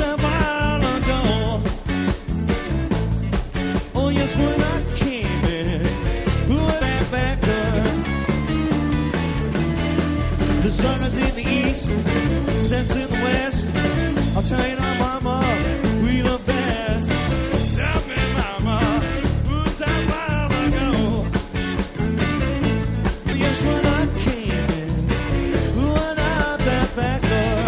a while ago. Oh yes, when I came in through that back door. The sun is in the east, the sun's in the west. I'll tell you now, mama, we love best. Tell me, mama, who's that while ago? Yes, when I came in, went out that back door,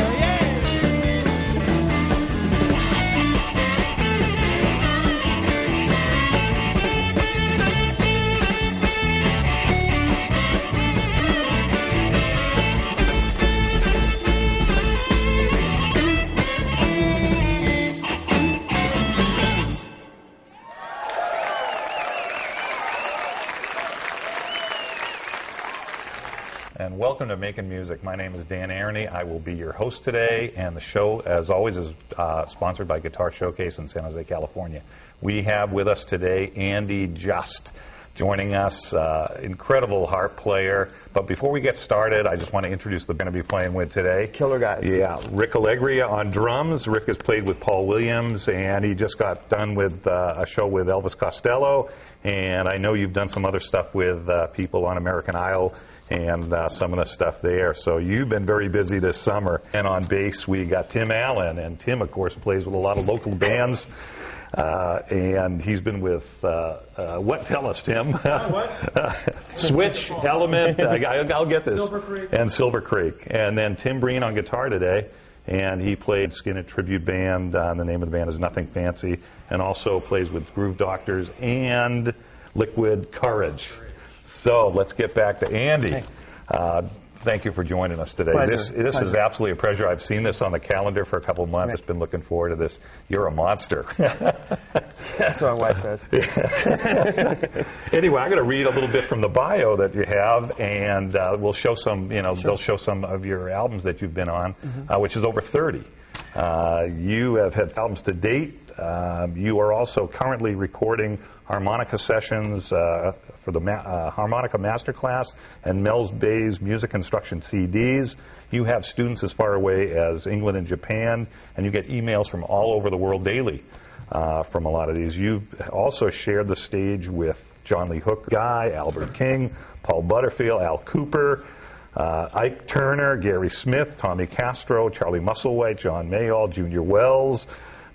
And welcome to Making Music. My name is Dan Aroney. I will be your host today, and the show, as always, is sponsored by Guitar Showcase in San Jose, California. We have with us today Andy Just joining us, incredible harp player. But before we get started, I just want to introduce the band to be playing with today. Killer guys. Yeah, Rick Allegria on drums. Rick has played with Paul Williams, and he just got done with a show with Elvis Costello. And I know you've done some other stuff with people on American Idol and some of the stuff there. So you've been very busy this summer. And on bass, we got Tim Allen. And Tim, of course, plays with a lot of local bands. And he's been with, what? Tell us, Tim. What? Switch, Element, I'll get this. Silver Creek. And Silver Creek. And then Tim Breen on guitar today. And he played Skinner Tribute Band. The name of the band is Nothing Fancy. And also plays with Groove Doctors and Liquid Courage. So let's get back to Andy. Thank you for joining us today. Pleasure. This is absolutely a pleasure. I've seen this on the calendar for a couple of months. I've been looking forward to this. You're a monster. That's what my wife says. Anyway, I'm going to read a little bit from the bio that you have, and we'll show some. They'll show some of your albums that you've been on, which is over 30. You have had albums to date. You are also currently recording harmonica sessions for the Harmonica Masterclass and Mel's Bay's Music Instruction CDs. You have students as far away as England and Japan, and you get emails from all over the world daily from a lot of these. You've also shared the stage with John Lee Hooker, Guy, Albert King, Paul Butterfield, Al Cooper, Ike Turner, Gary Smith, Tommy Castro, Charlie Musselwhite, John Mayall, Junior Wells,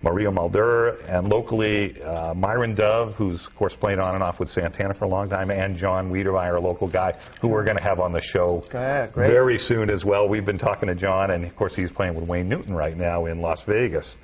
Maria Mulder, and locally Myron Dove, who's, of course, played on and off with Santana for a long time, and John Wiedermeyer, a local guy, who we're going to have on the show very soon as well. We've been talking to John, and, of course, he's playing with Wayne Newton right now in Las Vegas.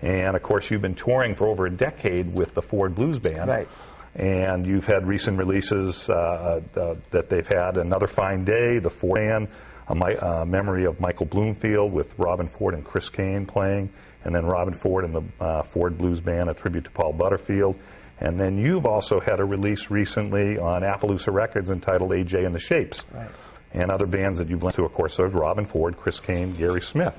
And, of course, you've been touring for over a decade with the Ford Blues Band. Right. And you've had recent releases that they've had, Another Fine Day, the Ford Band, a memory of Michael Bloomfield with Robin Ford and Chris Kane playing, and then Robin Ford and the Ford Blues Band, a tribute to Paul Butterfield. And then you've also had a release recently on Appaloosa Records entitled AJ and the Shapes. Right. And other bands that you've listened to, of course, are Robin Ford, Chris Kane, Gary Smith.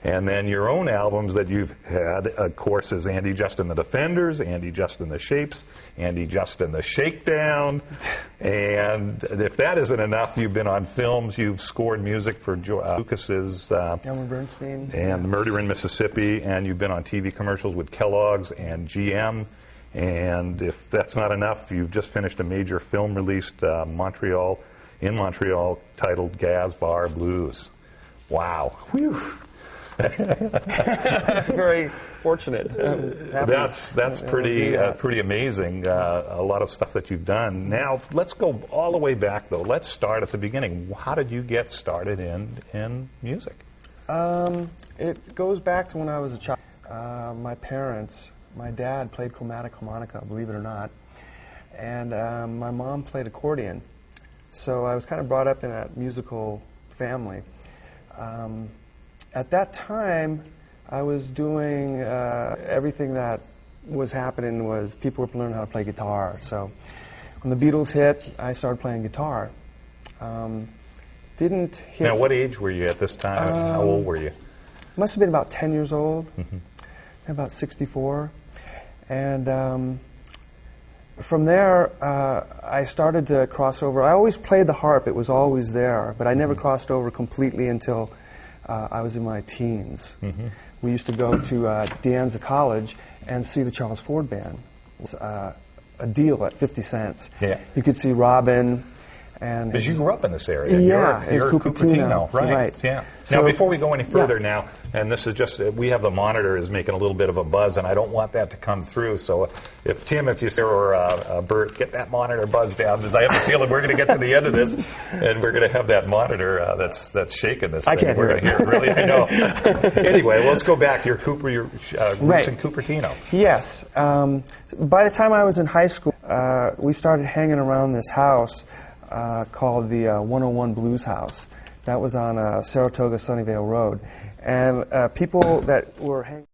And then your own albums that you've had, of course, is Andy Just and the Defenders, Andy Just and the Shapes, Andy Just and the Shakedown. And if that isn't enough, you've been on films. You've scored music for Lucas's Elmer Bernstein and Murder in Mississippi, and you've been on TV commercials with Kellogg's and GM. And if that's not enough, you've just finished a major film released in Montreal titled Gaz Bar Blues. Wow. Whew. Very fortunate. That's pretty amazing. A lot of stuff that you've done. Now let's go all the way back though. Let's start at the beginning. How did you get started in music? It goes back to when I was a child. My dad played chromatic harmonica, believe it or not, and my mom played accordion. So I was kind of brought up in that musical family. At that time, I was doing everything that was happening was people were learning how to play guitar. So when the Beatles hit, I started playing guitar. Didn't hit. Now, what age were you at this time? How old were you? Must have been about 10 years old, about 64. And from there, I started to cross over. I always played the harp. It was always there, but I never crossed over completely until I was in my teens. we used to go to De Anza College and see the Charles Ford Band. It was a deal at 50 cents. Yeah. You could see Robin. Because you grew up in this area. Yeah, you're Cupertino, right? Yeah. So, now, before we go any further now, and this is just, we have the monitor is making a little bit of a buzz, and I don't want that to come through. So if Tim, if you say, or Bert, get that monitor buzz down, because I have a feeling we're going to get to the end of this, and we're going to have that monitor that's shaking this thing. I can't we're hear going to hear it. Really, I know. Anyway, let's go back. Your roots right. in Cupertino. Yes. By the time I was in high school, we started hanging around this house called the 101 Blues House. That was on Saratoga Sunnyvale Road. And people that were hanging